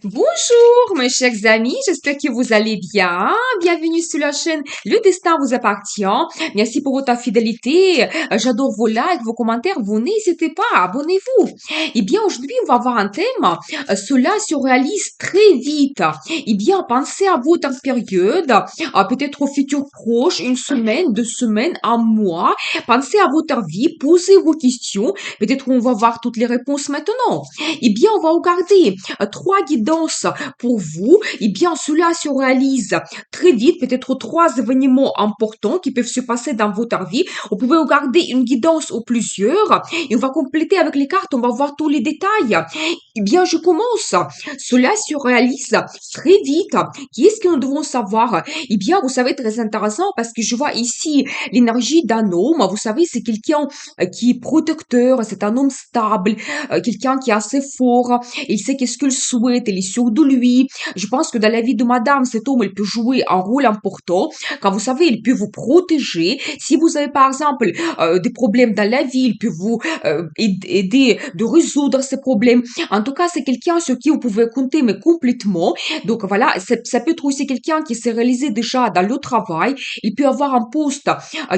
Bonjour, mes chers amis, j'espère que vous allez bien. Bienvenue sur la chaîne Le Destin vous appartient. Merci pour votre fidélité. J'adore vos likes, vos commentaires. Vous n'hésitez pas, abonnez-vous. Eh bien, aujourd'hui, on va avoir un thème. Cela se réalise très vite. Eh bien, pensez à votre période, peut-être au futur proche, une semaine, 2 semaines, un mois. Pensez à votre vie, posez vos questions. Peut-être on va voir toutes les réponses maintenant. Eh bien, on va regarder trois guidances pour vous, eh bien, cela se réalise très vite, peut-être trois événements importants qui peuvent se passer dans votre vie. Vous pouvez regarder une guidance ou plusieurs et on va compléter avec les cartes, on va voir tous les détails. Eh bien, je commence. Cela se réalise très vite. Qu'est-ce que nous devons savoir? Eh bien, vous savez, très intéressant parce que je vois ici l'énergie d'un homme. Vous savez, c'est quelqu'un qui est protecteur, c'est un homme stable, quelqu'un qui est assez fort, il sait qu'est-ce qu'il souhaite, il est sûr de lui. Je pense que dans la vie de madame, cet homme, il peut jouer un rôle important. Quand vous savez, il peut vous protéger. Si vous avez, par exemple, des problèmes dans la vie, il peut vous aider de résoudre ces problèmes. En tout cas, c'est quelqu'un sur qui vous pouvez compter, mais complètement. Donc voilà, ça peut être aussi quelqu'un qui s'est réalisé déjà dans le travail. Il peut avoir un poste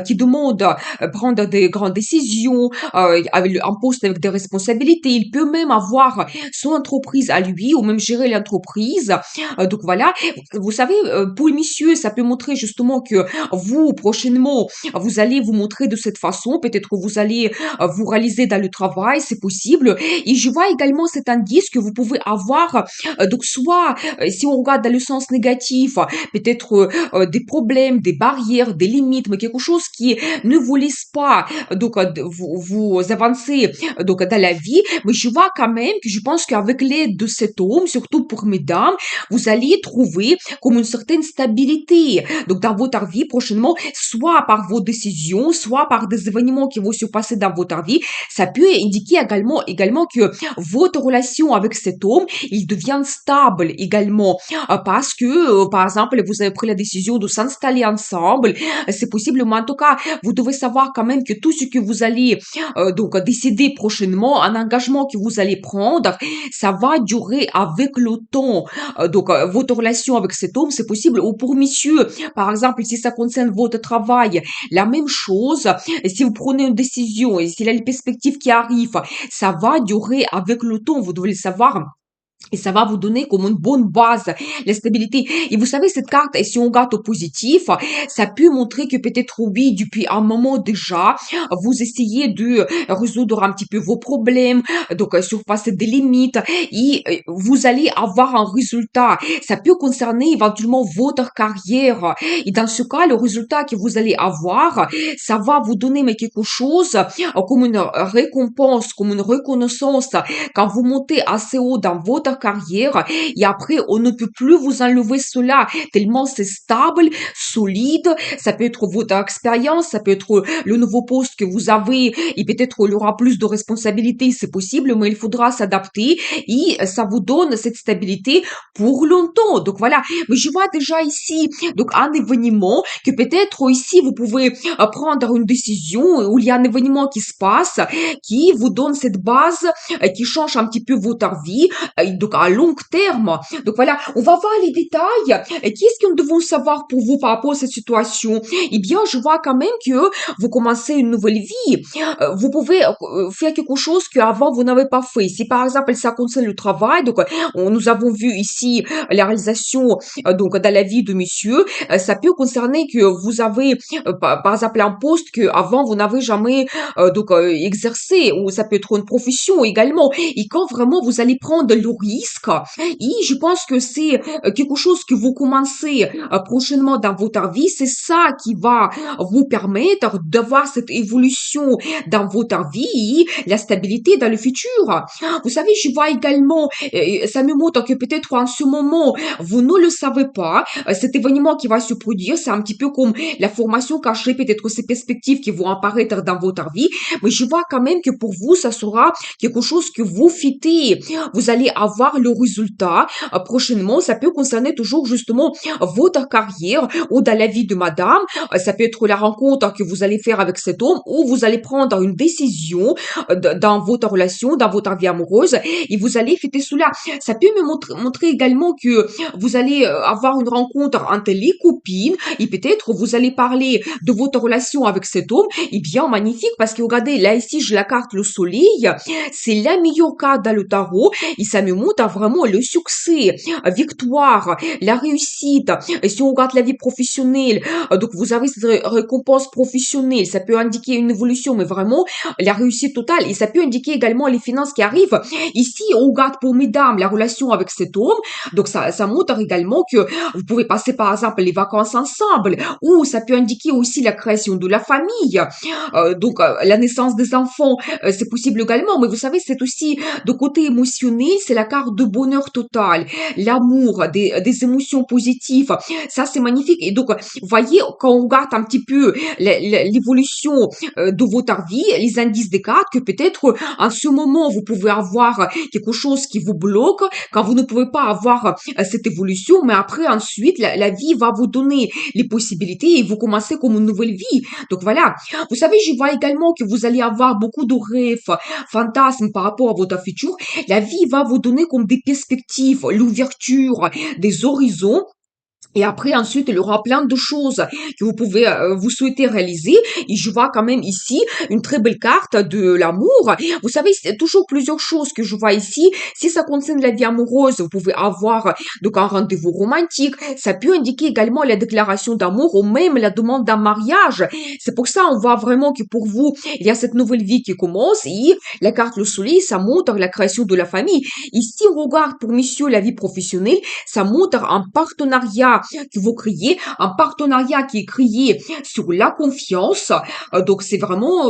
qui demande prendre des grandes décisions, un poste avec des responsabilités. Il peut même avoir son entreprise à lui ou même gérer l'entreprise. Donc voilà, vous savez, pour le monsieur, ça peut montrer justement que vous, prochainement, vous allez vous montrer de cette façon. Peut-être que vous allez vous réaliser dans le travail, c'est possible. Et je vois également cet indice que vous pouvez avoir, donc soit, si on regarde dans le sens négatif, peut-être des problèmes, des barrières, des limites, mais quelque chose qui ne vous laisse pas donc vous avancer donc dans la vie. Mais je vois quand même que je pense qu'avec l'aide de cet homme, surtout pour mesdames, vous allez trouver comme une certaine stabilité. Donc dans votre vie prochainement, soit par vos décisions, soit par des événements qui vont se passer dans votre vie, ça peut indiquer également que votre relation avec cet homme, il devient stable également. Parce que, par exemple, vous avez pris la décision de s'installer ensemble. C'est possible, mais en tout cas, vous devez savoir quand même que tout ce que vous allez donc décider prochainement, un engagement que vous allez prendre, ça va durer avec le temps. Donc votre relation avec cet homme, c'est possible. Ou pour monsieur, par exemple, si ça concerne votre travail, la même chose. Et si vous prenez une décision et s'il y a les perspectives qui arrivent, ça va durer avec le temps. Vous devez le savoir. Et ça va vous donner comme une bonne base, la stabilité. Et vous savez, cette carte, et si on regarde au positif, ça peut montrer que peut-être oui, depuis un moment déjà, vous essayez de résoudre un petit peu vos problèmes, donc surpasser des limites, et vous allez avoir un résultat. Ça peut concerner éventuellement votre carrière. Et dans ce cas, le résultat que vous allez avoir, ça va vous donner mais quelque chose comme une récompense, comme une reconnaissance quand vous montez assez haut dans votre carrière et après on ne peut plus vous enlever cela tellement c'est stable, solide, ça peut être votre expérience, ça peut être le nouveau poste que vous avez et peut-être il y aura plus de responsabilités, c'est possible, mais il faudra s'adapter et ça vous donne cette stabilité pour longtemps. Donc voilà, mais je vois déjà ici donc un événement que peut-être ici vous pouvez prendre une décision où il y a un événement qui se passe qui vous donne cette base qui change un petit peu votre vie, donc à long terme. Donc voilà, on va voir les détails. Qu'est-ce que nous devons savoir pour vous par rapport à cette situation? Eh bien, je vois quand même que vous commencez une nouvelle vie. Vous pouvez faire quelque chose qu'avant vous n'avez pas fait. Si par exemple ça concerne le travail, donc nous avons vu ici la réalisation donc dans la vie de monsieur, ça peut concerner que vous avez par exemple un poste que avant vous n'avez jamais donc exercer ou ça peut être une profession également et quand vraiment vous allez prendre le risque et je pense que c'est quelque chose que vous commencez prochainement dans votre vie, c'est ça qui va vous permettre d'avoir cette évolution dans votre vie et la stabilité dans le futur. Vous savez, je vois également ça me montre que peut-être en ce moment vous ne le savez pas, cet événement qui va se produire, c'est un petit peu comme la formation cachée, peut-être ces perspectives qui vont apparaître dans votre vie, mais je vois quand même que pour vous, ça sera quelque chose que vous fêtez. Vous allez avoir avoir le résultat prochainement. Ça peut concerner toujours justement votre carrière ou dans la vie de madame. Ça peut être la rencontre que vous allez faire avec cet homme ou vous allez prendre une décision dans votre relation, dans votre vie amoureuse et vous allez fêter cela. Ça peut me montrer également que vous allez avoir une rencontre entre les copines et peut-être vous allez parler de votre relation avec cet homme. Et bien, magnifique parce que regardez, là ici, je la carte le soleil. C'est la meilleure carte dans le tarot et ça me montre vraiment le succès, victoire, la réussite. Et si on regarde la vie professionnelle, donc vous avez cette récompense professionnelle, ça peut indiquer une évolution, mais vraiment la réussite totale. Et ça peut indiquer également les finances qui arrivent. Ici, on regarde pour mesdames la relation avec cet homme. Donc ça montre également que vous pouvez passer par exemple les vacances ensemble, ou ça peut indiquer aussi la création de la famille. La naissance des enfants, c'est possible également. Mais vous savez, c'est aussi de côté émotionnel, c'est la carte de bonheur total, l'amour, des émotions positives. Ça, c'est magnifique. Et donc, vous voyez, quand on regarde un petit peu l'évolution de votre vie, les indices des cartes, que peut-être en ce moment, vous pouvez avoir quelque chose qui vous bloque, quand vous ne pouvez pas avoir cette évolution, mais après, ensuite, la vie va vous donner les possibilités et vous commencez comme une nouvelle vie. Donc voilà. Vous savez, je vois également que vous allez avoir beaucoup de rêves, fantasmes par rapport à votre futur. La vie va vous donner comme des perspectives, l'ouverture des horizons. Et après, ensuite, il y aura plein de choses que vous pouvez vous souhaiter réaliser. Et je vois quand même ici une très belle carte de l'amour. Vous savez, c'est toujours plusieurs choses que je vois ici. Si ça concerne la vie amoureuse, vous pouvez avoir donc un rendez-vous romantique. Ça peut indiquer également la déclaration d'amour ou même la demande d'un mariage. C'est pour ça on voit vraiment que pour vous, il y a cette nouvelle vie qui commence. Et la carte le soleil, ça montre la création de la famille. Ici, on regarde pour monsieur la vie professionnelle, ça montre un partenariat que vous créez, un partenariat qui est créé sur la confiance. Donc, c'est vraiment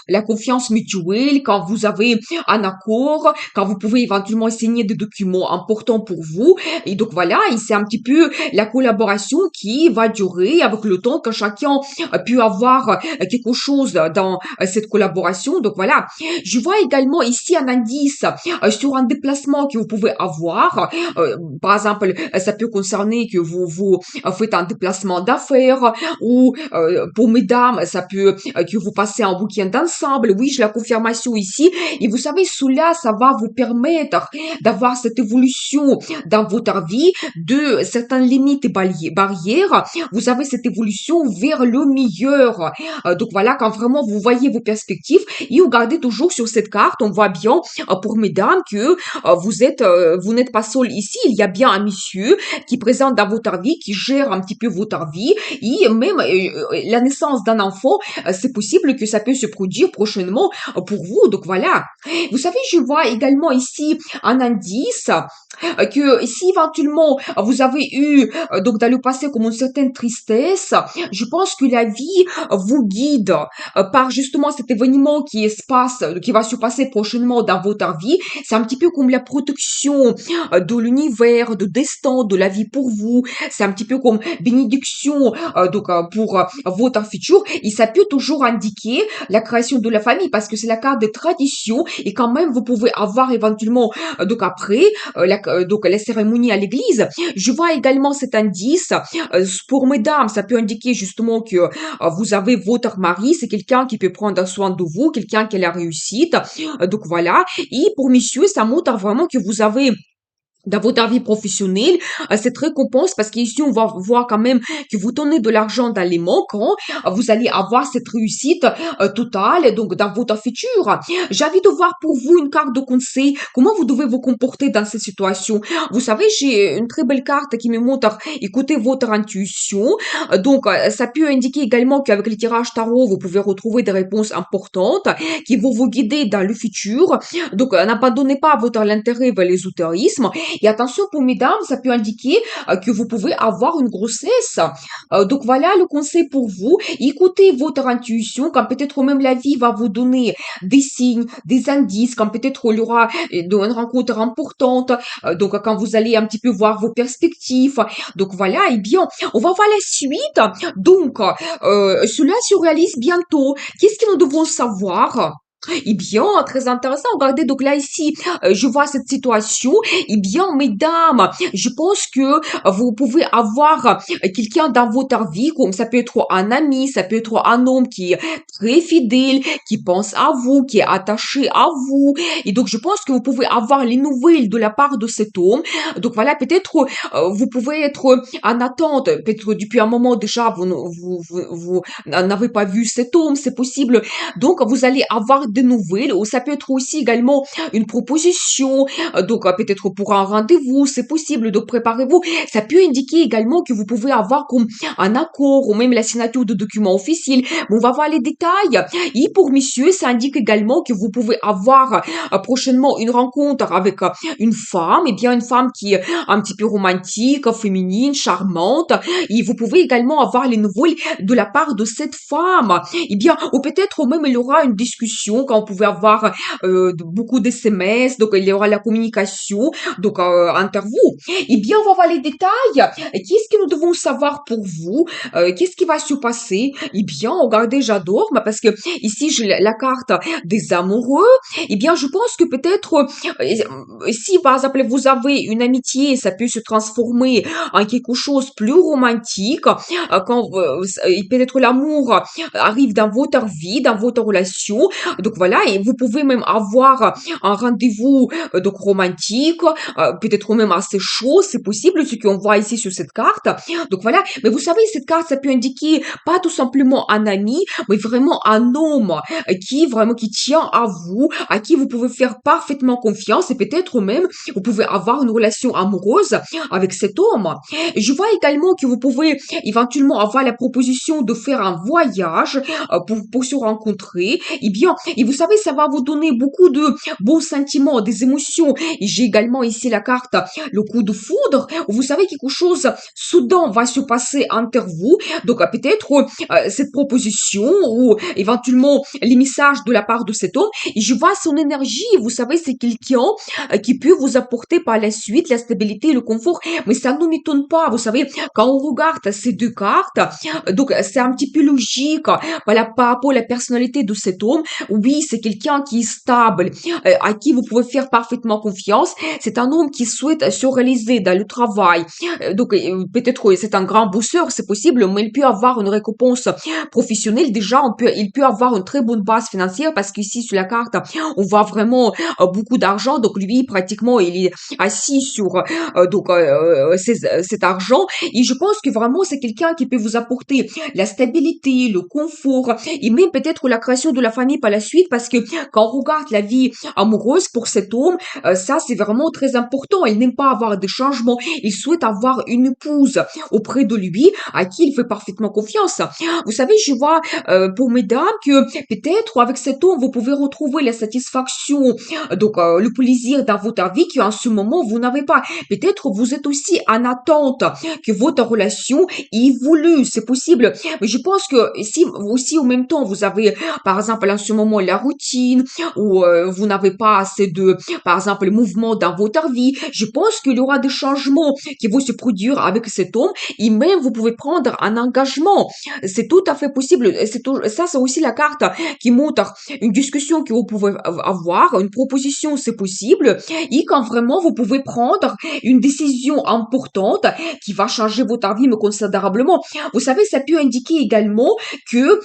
la confiance mutuelle quand vous avez un accord, quand vous pouvez éventuellement signer des documents importants pour vous. Et donc, voilà, et c'est un petit peu la collaboration qui va durer avec le temps que chacun peut avoir quelque chose dans cette collaboration. Donc, voilà. Je vois également ici un indice sur un déplacement que vous pouvez avoir. Par exemple, ça peut concerner que vous faites un déplacement d'affaires ou pour mesdames, ça peut que vous passez un week-end ensemble. Oui, j'ai la confirmation ici. Et vous savez, cela, ça va vous permettre d'avoir cette évolution dans votre vie de certaines limites et barrières. Vous avez cette évolution vers le meilleur. Donc voilà, quand vraiment vous voyez vos perspectives et vous regardez toujours sur cette carte, on voit bien pour mesdames que vous n'êtes pas seul ici. Il y a bien un monsieur qui présente dans votre vie, qui gère un petit peu votre vie. Et même la naissance d'un enfant, c'est possible que ça peut se produire prochainement pour vous. Donc voilà. Vous savez, je vois également ici un indice que si éventuellement vous avez eu donc dans le passé comme une certaine tristesse, je pense que la vie vous guide par justement cet événement qui va se passer prochainement dans votre vie. C'est un petit peu comme la protection de l'univers, de destin, de la vie pour vous. C'est un petit peu comme bénédiction pour votre futur. Et ça peut toujours indiquer la création de la famille parce que c'est la carte des traditions et quand même vous pouvez avoir éventuellement donc après la cérémonie à l'église. Je vois également cet indice pour mesdames, ça peut indiquer justement que vous avez votre mari, c'est quelqu'un qui peut prendre soin de vous, quelqu'un qui a la réussite. Donc voilà. Et pour messieurs, ça montre vraiment que vous avez dans votre vie professionnelle, cette récompense, parce qu'ici, on va voir quand même que vous donnez de l'argent dans les manquants, vous allez avoir cette réussite totale, donc dans votre futur. J'ai envie de voir pour vous une carte de conseil, comment vous devez vous comporter dans cette situation. Vous savez, j'ai une très belle carte qui me montre, écoutez votre intuition. Ça peut indiquer également qu'avec les tirages tarot, vous pouvez retrouver des réponses importantes qui vont vous guider dans le futur. Donc, n'abandonnez pas votre intérêt vers l'ésotérisme. Et attention pour mesdames, ça peut indiquer que vous pouvez avoir une grossesse. Donc voilà le conseil pour vous. Écoutez votre intuition, quand peut-être même la vie va vous donner des signes, des indices, quand peut-être il y aura une rencontre importante, donc quand vous allez un petit peu voir vos perspectives. Donc voilà, et bien, on va voir la suite. Donc, cela se réalise bientôt. Qu'est-ce que nous devons savoir? Eh bien, très intéressant. Regardez, donc là, ici, je vois cette situation. Eh bien, mesdames, je pense que vous pouvez avoir quelqu'un dans votre vie, comme ça peut être un ami, ça peut être un homme qui est très fidèle, qui pense à vous, qui est attaché à vous. Et donc, je pense que vous pouvez avoir les nouvelles de la part de cet homme. Donc, voilà, peut-être vous pouvez être en attente. Peut-être depuis un moment déjà, vous n'avez pas vu cet homme, c'est possible donc, vous allez avoir des nouvelles, ou ça peut être aussi également une proposition, donc peut-être pour un rendez-vous, c'est possible, donc préparez-vous. Ça peut indiquer également que vous pouvez avoir comme un accord ou même la signature de documents officiels. Mais on va voir les détails. Et pour monsieur, ça indique également que vous pouvez avoir prochainement une rencontre avec une femme, et bien une femme qui est un petit peu romantique, féminine, charmante. Et vous pouvez également avoir les nouvelles de la part de cette femme. Eh bien, ou peut-être même il y aura une discussion quand vous pouvez avoir beaucoup de SMS, donc il y aura la communication donc entre vous. Eh bien, on va voir les détails. Qu'est-ce que nous devons savoir pour vous? Qu'est-ce qui va se passer? Eh bien, regardez, j'adore, mais parce que ici j'ai la carte des amoureux. Eh bien, je pense que peut-être si par exemple vous avez une amitié, ça peut se transformer en quelque chose plus romantique. Quand peut-être l'amour arrive dans votre vie, dans votre relation. Donc voilà, et vous pouvez même avoir un rendez-vous donc romantique, peut-être même assez chaud, c'est possible, ce qu'on voit ici sur cette carte. Donc voilà, mais vous savez, cette carte, ça peut indiquer pas tout simplement un ami, mais vraiment un homme qui vraiment qui tient à vous, à qui vous pouvez faire parfaitement confiance et peut-être même vous pouvez avoir une relation amoureuse avec cet homme. Je vois également que vous pouvez éventuellement avoir la proposition de faire un voyage pour se rencontrer. Eh bien, et vous savez, ça va vous donner beaucoup de bons sentiments, des émotions. Et j'ai également ici la carte, le coup de foudre. Vous savez, quelque chose soudain va se passer entre vous. Donc, peut-être cette proposition ou éventuellement les messages de la part de cet homme. Et je vois son énergie. Vous savez, c'est quelqu'un qui peut vous apporter par la suite la stabilité et le confort. Mais ça ne m'étonne pas. Vous savez, quand on regarde ces deux cartes, donc c'est un petit peu logique. Voilà, par rapport à la personnalité de cet homme, oui, c'est quelqu'un qui est stable, à qui vous pouvez faire parfaitement confiance. C'est un homme qui souhaite se réaliser dans le travail. Donc, peut-être c'est un grand bosseur, c'est possible, mais il peut avoir une récompense professionnelle. Déjà, il peut avoir une très bonne base financière parce qu'ici, sur la carte, on voit vraiment beaucoup d'argent. Donc, lui, pratiquement, il est assis sur cet argent. Et je pense que vraiment, c'est quelqu'un qui peut vous apporter la stabilité, le confort et même peut-être la création de la famille par la suite parce que quand on regarde la vie amoureuse pour cet homme, ça c'est vraiment très important. Il n'aime pas avoir de changements. Il souhaite avoir une épouse auprès de lui à qui il fait parfaitement confiance. Vous savez, je vois pour mesdames que peut-être avec cet homme, vous pouvez retrouver la satisfaction, donc le plaisir dans votre vie qu'en ce moment, vous n'avez pas. Peut-être vous êtes aussi en attente que votre relation évolue. C'est possible. Mais je pense que si aussi en même temps vous avez par exemple en ce moment la routine ou vous n'avez pas assez de par exemple mouvement dans votre vie, je pense qu'il y aura des changements qui vont se produire avec cet homme et même vous pouvez prendre un engagement. C'est tout à fait possible. Ça c'est aussi la carte qui montre une discussion que vous pouvez avoir, une proposition c'est possible et quand vraiment vous pouvez prendre une décision importante qui va changer votre vie mais considérablement. Vous savez, ça peut indiquer également que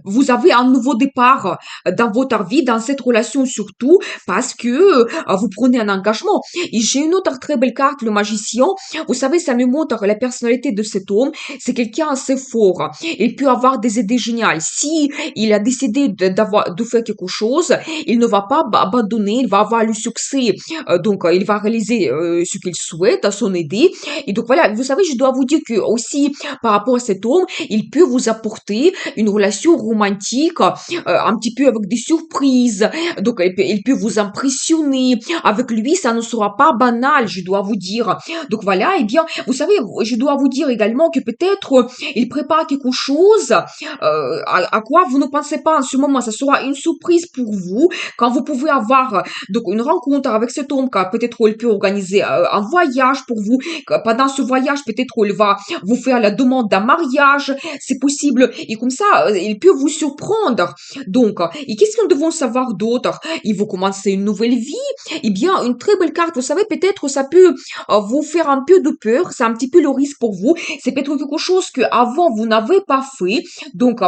vous avez un nouveau départ dans votre vie, dans cette relation surtout, parce que vous prenez un engagement. Et j'ai une autre très belle carte, le magicien. Vous savez, ça me montre la personnalité de cet homme. C'est quelqu'un assez fort. Il peut avoir des idées géniales. Si il a décidé de faire quelque chose, il ne va pas abandonner, il va avoir le succès. Donc, il va réaliser ce qu'il souhaite à son idée. Et donc, voilà, vous savez, je dois vous dire que aussi, par rapport à cet homme, il peut vous apporter une relation romantique, un petit peu avec des surprises. Donc, il peut vous impressionner. Avec lui, ça ne sera pas banal, je dois vous dire. Donc, voilà, eh bien, vous savez, je dois vous dire également que peut-être il prépare quelque chose à quoi vous ne pensez pas en ce moment. Ça sera une surprise pour vous quand vous pouvez avoir donc une rencontre avec cet homme, car peut-être il peut organiser un voyage pour vous. Pendant ce voyage, peut-être il va vous faire la demande d'un mariage, c'est possible. Et comme ça, il peut vous surprendre. Donc, Donc, et qu'est-ce que nous devons savoir d'autre? Il vous commencer une nouvelle vie. Eh bien, une très belle carte, vous savez, peut-être ça peut vous faire un peu de peur, c'est un petit peu le risque pour vous. C'est peut-être quelque chose que avant vous n'avez pas fait. Donc,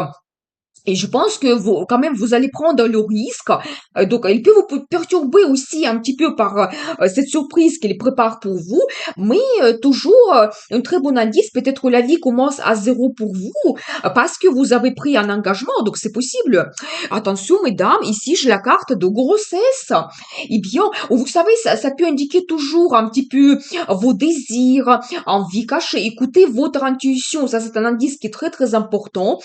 et je pense que vous, quand même, vous allez prendre le risque. Donc, il peut vous perturber aussi un petit peu par cette surprise qu'il prépare pour vous. Mais toujours, un très bon indice, peut-être la vie commence à zéro pour vous parce que vous avez pris un engagement. Donc, c'est possible. Attention, mesdames, ici, j'ai la carte de grossesse. Eh bien, vous savez, ça peut indiquer toujours un petit peu vos désirs, envie cachée. Écoutez votre intuition. Ça, c'est un indice qui est très, très important.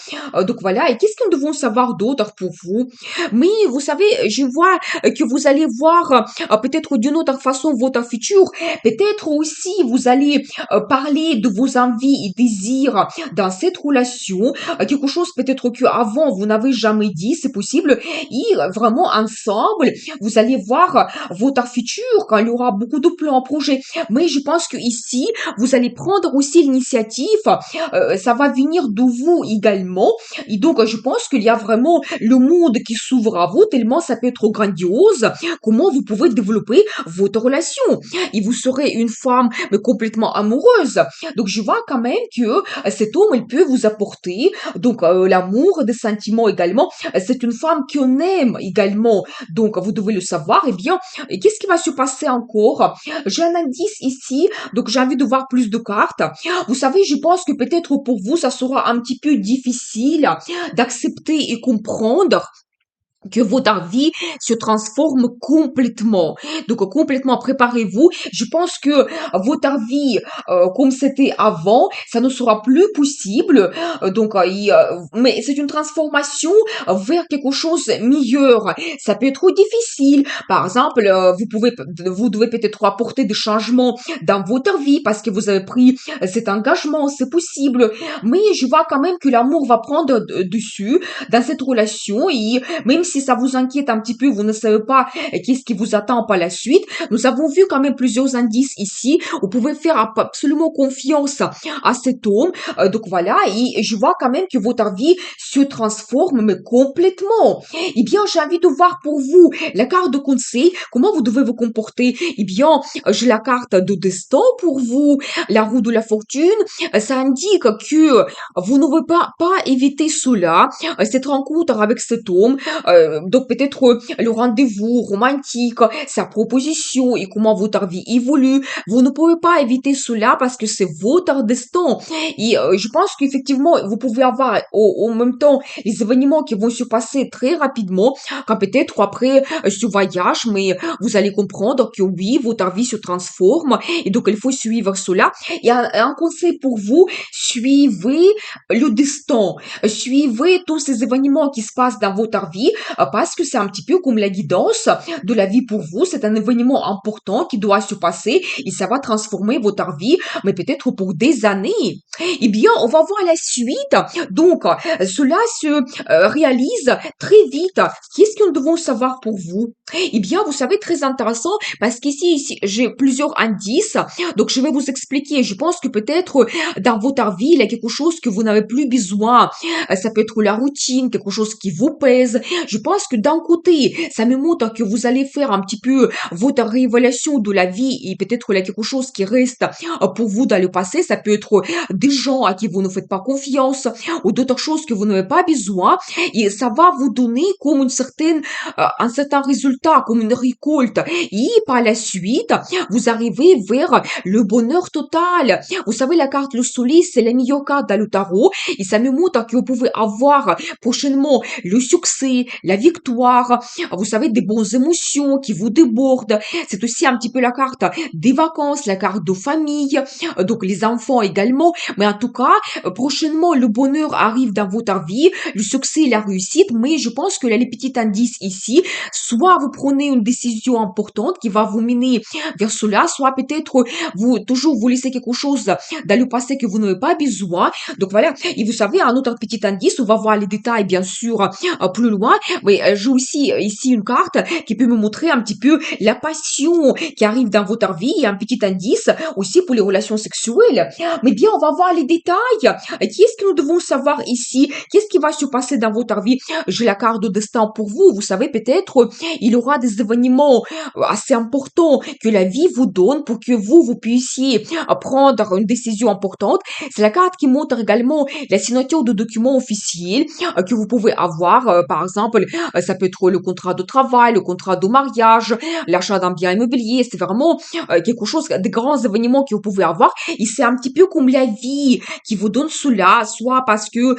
Donc voilà, et qu'est-ce que nous devons savoir d'autre pour vous? Mais vous savez, je vois que vous allez voir peut-être d'une autre façon votre futur. Peut-être aussi vous allez parler de vos envies et désirs dans cette relation. Quelque chose peut-être que avant vous n'avez jamais dit, c'est possible. Et vraiment ensemble, vous allez voir votre futur quand il y aura beaucoup de plans, projets. Mais je pense que ici, vous allez prendre aussi l'initiative. Ça va venir de vous également. Et donc, je pense qu'il y a vraiment le monde qui s'ouvre à vous, tellement ça peut être grandiose. Comment vous pouvez développer votre relation. Et vous serez une femme mais complètement amoureuse. Donc, je vois quand même que cet homme, il peut vous apporter donc l'amour, des sentiments également. C'est une femme qu'on aime également. Donc, vous devez le savoir. Eh bien, et qu'est-ce qui va se passer encore? J'ai un indice ici. Donc, j'ai envie de voir plus de cartes. Vous savez, je pense que peut-être pour vous, ça sera un petit peu difficile d'accepter et comprendre que votre vie se transforme complètement. Donc complètement, préparez-vous. Je pense que votre vie, comme c'était avant, ça ne sera plus possible. Mais c'est une transformation vers quelque chose de meilleur. Ça peut être difficile. Par exemple, vous devez peut-être apporter des changements dans votre vie parce que vous avez pris cet engagement. C'est possible. Mais je vois quand même que l'amour va prendre dessus dans cette relation et même si ça vous inquiète un petit peu, vous ne savez pas qu'est-ce qui vous attend par la suite, nous avons vu quand même plusieurs indices ici. Vous pouvez faire absolument confiance à cet homme. Donc voilà, et je vois quand même que votre vie se transforme, mais complètement. Eh bien, j'ai envie de voir pour vous la carte de conseil, comment vous devez vous comporter. Eh bien, j'ai la carte de destin pour vous, la roue de la fortune. Ça indique que vous ne devez pas éviter cela, cette rencontre avec cet homme. Donc peut-être le rendez-vous romantique, sa proposition et comment votre vie évolue. Vous ne pouvez pas éviter cela parce que c'est votre destin. Et je pense qu'effectivement, vous pouvez avoir au même temps les événements qui vont se passer très rapidement, quand peut-être après ce voyage, mais vous allez comprendre que oui, votre vie se transforme et donc il faut suivre cela. Et un conseil pour vous, suivez le destin, suivez tous ces événements qui se passent dans votre vie parce que c'est un petit peu comme la guidance de la vie pour vous. C'est un événement important qui doit se passer et ça va transformer votre vie, mais peut-être pour des années. Eh bien, on va voir la suite. Donc, cela se réalise très vite. Qu'est-ce que nous devons savoir pour vous? Eh bien, vous savez, très intéressant parce qu'ici, j'ai plusieurs indices. Donc, je vais vous expliquer. Je pense que peut-être dans votre vie, il y a quelque chose que vous n'avez plus besoin. Ça peut être la routine, quelque chose qui vous pèse. Je pense que d'un côté, ça me montre que vous allez faire un petit peu votre révélation de la vie et peut-être il y a quelque chose qui reste pour vous dans le passé. Ça peut être des gens à qui vous ne faites pas confiance ou d'autres choses que vous n'avez pas besoin et ça va vous donner comme un certain résultat, comme une récolte. Et par la suite, vous arrivez vers le bonheur total. Vous savez, la carte le soleil, c'est la meilleure carte dans le tarot et ça me montre que vous pouvez avoir prochainement le succès, la victoire, vous savez, des bonnes émotions qui vous débordent. C'est aussi un petit peu la carte des vacances, la carte de famille, donc les enfants également. Mais en tout cas, prochainement, le bonheur arrive dans votre vie, le succès, la réussite. Mais je pense que là, les petits indices ici, soit vous prenez une décision importante qui va vous mener vers cela, soit peut-être vous laissez quelque chose dans le passé que vous n'avez pas besoin. Donc voilà. Et vous savez, un autre petit indice, on va voir les détails bien sûr plus loin, Mais j'ai aussi ici une carte qui peut me montrer un petit peu la passion qui arrive dans votre vie et un petit indice aussi pour les relations sexuelles. Mais bien, on va voir les détails. Qu'est-ce que nous devons savoir ici? Qu'est-ce qui va se passer dans votre vie? J'ai la carte de destin pour vous. Vous savez, peut-être, il y aura des événements assez importants que la vie vous donne pour que vous puissiez prendre une décision importante. C'est la carte qui montre également la signature de documents officiels que vous pouvez avoir. Par exemple, ça peut être le contrat de travail, le contrat de mariage, l'achat d'un bien immobilier. C'est vraiment quelque chose, des grands événements que vous pouvez avoir. Et c'est un petit peu comme la vie qui vous donne cela, soit parce que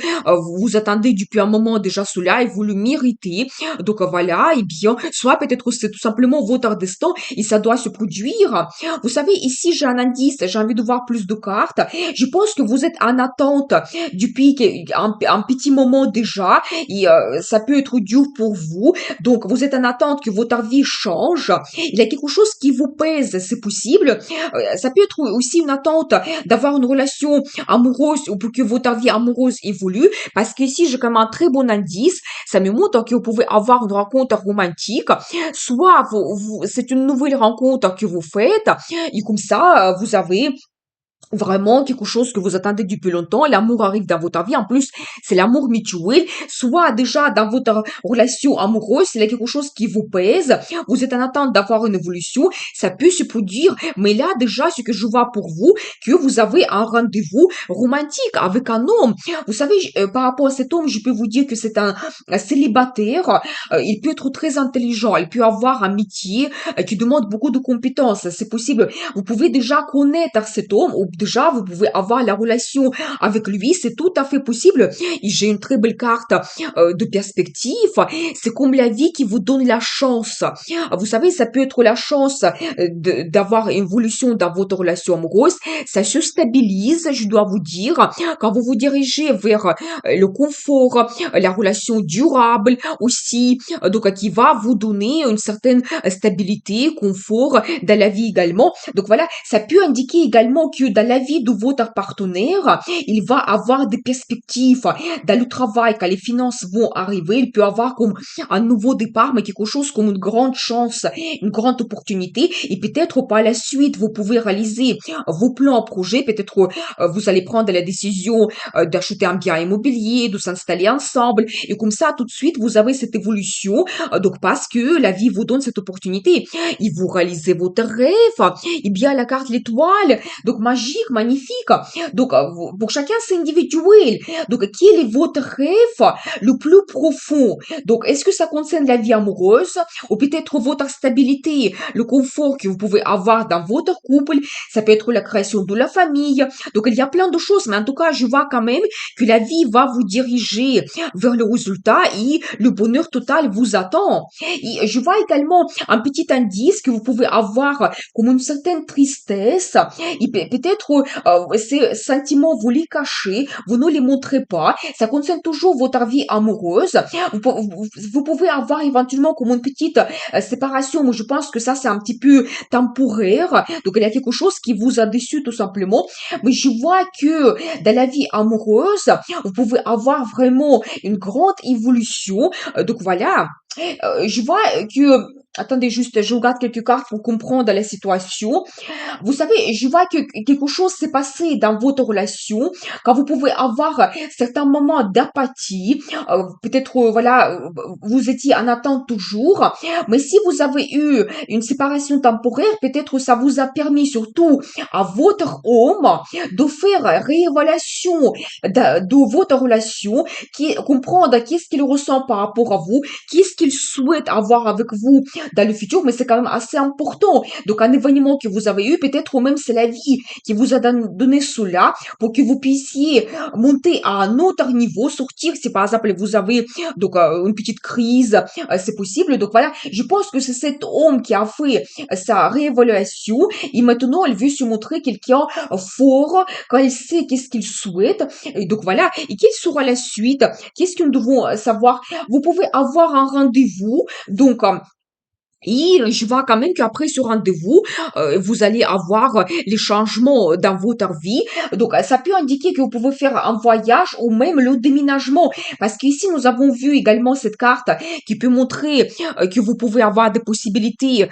vous attendez depuis un moment déjà cela et vous le méritez. Donc voilà, et bien, soit peut-être c'est tout simplement votre destin et ça doit se produire. Vous savez, ici j'ai un indice, j'ai envie de voir plus de cartes. Je pense que vous êtes en attente depuis un petit moment déjà et ça peut être dur pour vous. Donc vous êtes en attente que votre vie change. Il y a quelque chose qui vous pèse, c'est possible. Ça peut être aussi une attente d'avoir une relation amoureuse ou pour que votre vie amoureuse évolue. Parce qu'ici, j'ai quand même un très bon indice. Ça me montre que vous pouvez avoir une rencontre romantique. Soit c'est une nouvelle rencontre que vous faites. Et comme ça, vous avez vraiment quelque chose que vous attendez depuis longtemps, l'amour arrive dans votre vie, en plus, c'est l'amour mutuel, soit déjà dans votre relation amoureuse, il y a quelque chose qui vous pèse, vous êtes en attente d'avoir une évolution, ça peut se produire, mais là, déjà, ce que je vois pour vous, que vous avez un rendez-vous romantique avec un homme. Vous savez, par rapport à cet homme, je peux vous dire que c'est un célibataire, il peut être très intelligent, il peut avoir un métier qui demande beaucoup de compétences, c'est possible. Vous pouvez déjà connaître cet homme, ou déjà vous pouvez avoir la relation avec lui, c'est tout à fait possible. Et j'ai une très belle carte de perspective. C'est comme la vie qui vous donne la chance. Vous savez, ça peut être la chance d'avoir une évolution dans votre relation amoureuse. Ça se stabilise, je dois vous dire, quand vous vous dirigez vers le confort, la relation durable aussi, donc qui va vous donner une certaine stabilité, confort dans la vie également. Donc voilà, ça peut indiquer également que dans la vie de votre partenaire, il va avoir des perspectives dans le travail, quand les finances vont arriver, il peut avoir comme un nouveau départ, mais quelque chose comme une grande chance, une grande opportunité, et peut-être par la suite, vous pouvez réaliser vos plans, projets, peut-être vous allez prendre la décision d'acheter un bien immobilier, de s'installer ensemble, et comme ça, tout de suite, vous avez cette évolution, donc parce que la vie vous donne cette opportunité, et vous réalisez votre rêve, et bien la carte l'étoile, donc magique, magnifique, donc pour chacun c'est individuel, donc quel est votre rêve le plus profond, donc est-ce que ça concerne la vie amoureuse, ou peut-être votre stabilité, le confort que vous pouvez avoir dans votre couple, ça peut être la création de la famille, donc il y a plein de choses, mais en tout cas je vois quand même que la vie va vous diriger vers le résultat et le bonheur total vous attend. Et je vois également un petit indice que vous pouvez avoir comme une certaine tristesse. Et peut-être ces sentiments, vous les cachez, vous ne les montrez pas. Ça concerne toujours votre vie amoureuse. Vous pouvez avoir éventuellement comme une petite séparation, mais je pense que ça, c'est un petit peu temporaire. Donc, il y a quelque chose qui vous a déçu tout simplement. Mais je vois que dans la vie amoureuse, vous pouvez avoir vraiment une grande évolution. Donc, voilà. Je vois que... Attendez juste, je regarde quelques cartes pour comprendre la situation. Vous savez, je vois que quelque chose s'est passé dans votre relation, quand vous pouvez avoir certains moments d'apathie, peut-être, voilà, vous étiez en attente toujours, mais si vous avez eu une séparation temporaire, peut-être ça vous a permis surtout à votre homme de faire réévaluation de votre relation, comprendre qu'est-ce qu'il ressent par rapport à vous, qu'est-ce qu'il souhaite avoir avec vous dans le futur, mais c'est quand même assez important. Donc, un événement que vous avez eu, peut-être même c'est la vie qui vous a donné cela pour que vous puissiez monter à un autre niveau, sortir. Si par exemple vous avez donc une petite crise, c'est possible. Donc voilà, je pense que c'est cet homme qui a fait sa réévaluation et maintenant il veut se montrer quelqu'un fort quand il sait qu'est-ce qu'il souhaite. Et donc voilà, et quelle sera la suite? Qu'est-ce que nous devons savoir? Vous pouvez avoir un rendez-vous, donc Et je vois quand même qu'après ce rendez-vous, vous allez avoir les changements dans votre vie. Donc, ça peut indiquer que vous pouvez faire un voyage ou même le déménagement. Parce qu'ici, nous avons vu également cette carte qui peut montrer que vous pouvez avoir des possibilités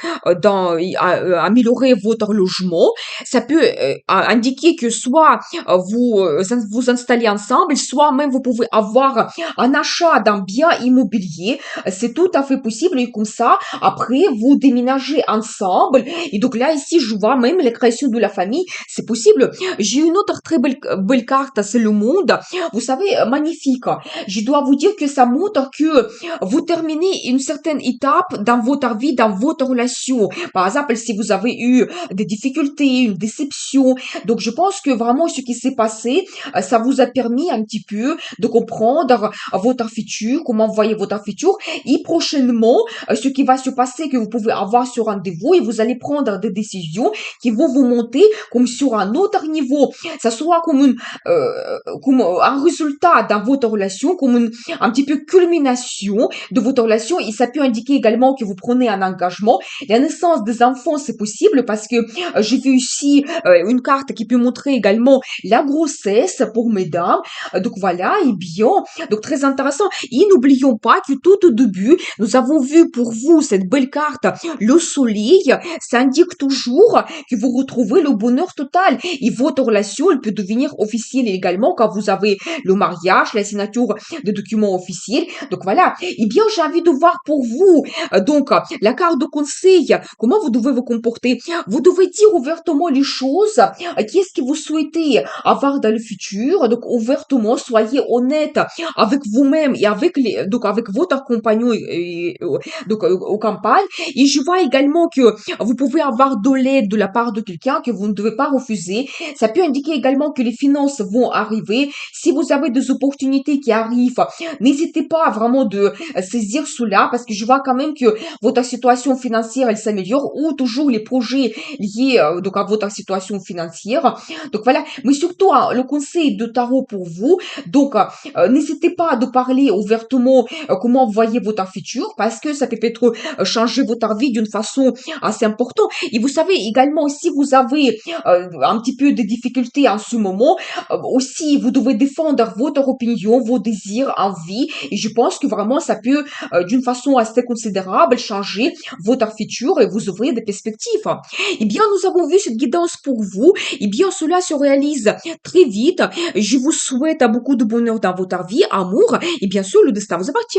améliorer votre logement. Ça peut indiquer que soit vous installez ensemble, soit même vous pouvez avoir un achat d'un bien immobilier. C'est tout à fait possible et comme ça, après, vous déménagez ensemble. Et donc là, ici, je vois même la création de la famille. C'est possible. J'ai une autre très belle carte, c'est le monde. Vous savez, magnifique. Je dois vous dire que ça montre que vous terminez une certaine étape dans votre vie, dans votre relation. Par exemple, si vous avez eu des difficultés, une déception. Donc, je pense que vraiment ce qui s'est passé, ça vous a permis un petit peu de comprendre votre futur, comment voyez votre futur. Et prochainement, ce qui va se passer, que vous pouvez avoir ce rendez-vous et vous allez prendre des décisions qui vont vous monter comme sur un autre niveau. Ça soit comme un résultat dans votre relation, comme un petit peu culmination de votre relation. Et ça peut indiquer également que vous prenez un engagement. La naissance des enfants, c'est possible parce que j'ai vu ici une carte qui peut montrer également la grossesse pour mesdames. Donc voilà, et bien, donc très intéressant. Et n'oublions pas que tout au début, nous avons vu pour vous cette belle carte, le soleil. Ça indique toujours que vous retrouvez le bonheur total. Et votre relation, elle peut devenir officielle également quand vous avez le mariage, la signature de documents officiels. Donc voilà. Eh bien, j'ai envie de voir pour vous, la carte de conseil, comment vous devez vous comporter. Vous devez dire ouvertement les choses. Qu'est-ce que vous souhaitez avoir dans le futur? Donc, ouvertement, soyez honnête avec vous-même et avec votre compagnon aux campagnes. Et je vois également que vous pouvez avoir de l'aide de la part de quelqu'un que vous ne devez pas refuser. Ça peut indiquer également que les finances vont arriver. Si vous avez des opportunités qui arrivent, n'hésitez pas vraiment de saisir cela parce que je vois quand même que votre situation financière, elle s'améliore ou toujours les projets liés à votre situation financière. Donc voilà, mais surtout hein, le conseil de tarot pour vous. Donc n'hésitez pas de parler ouvertement comment vous voyez votre futur parce que ça peut être changer votre vie d'une façon assez importante. Et vous savez également si vous avez un petit peu de difficultés en ce moment, aussi vous devez défendre votre opinion, vos désirs, envies. Et je pense que vraiment ça peut d'une façon assez considérable changer votre futur et vous ouvrir des perspectives. Eh bien, nous avons vu cette guidance pour vous. Eh bien, cela se réalise très vite. Je vous souhaite beaucoup de bonheur dans votre vie, amour, et bien sûr, le destin vous appartient.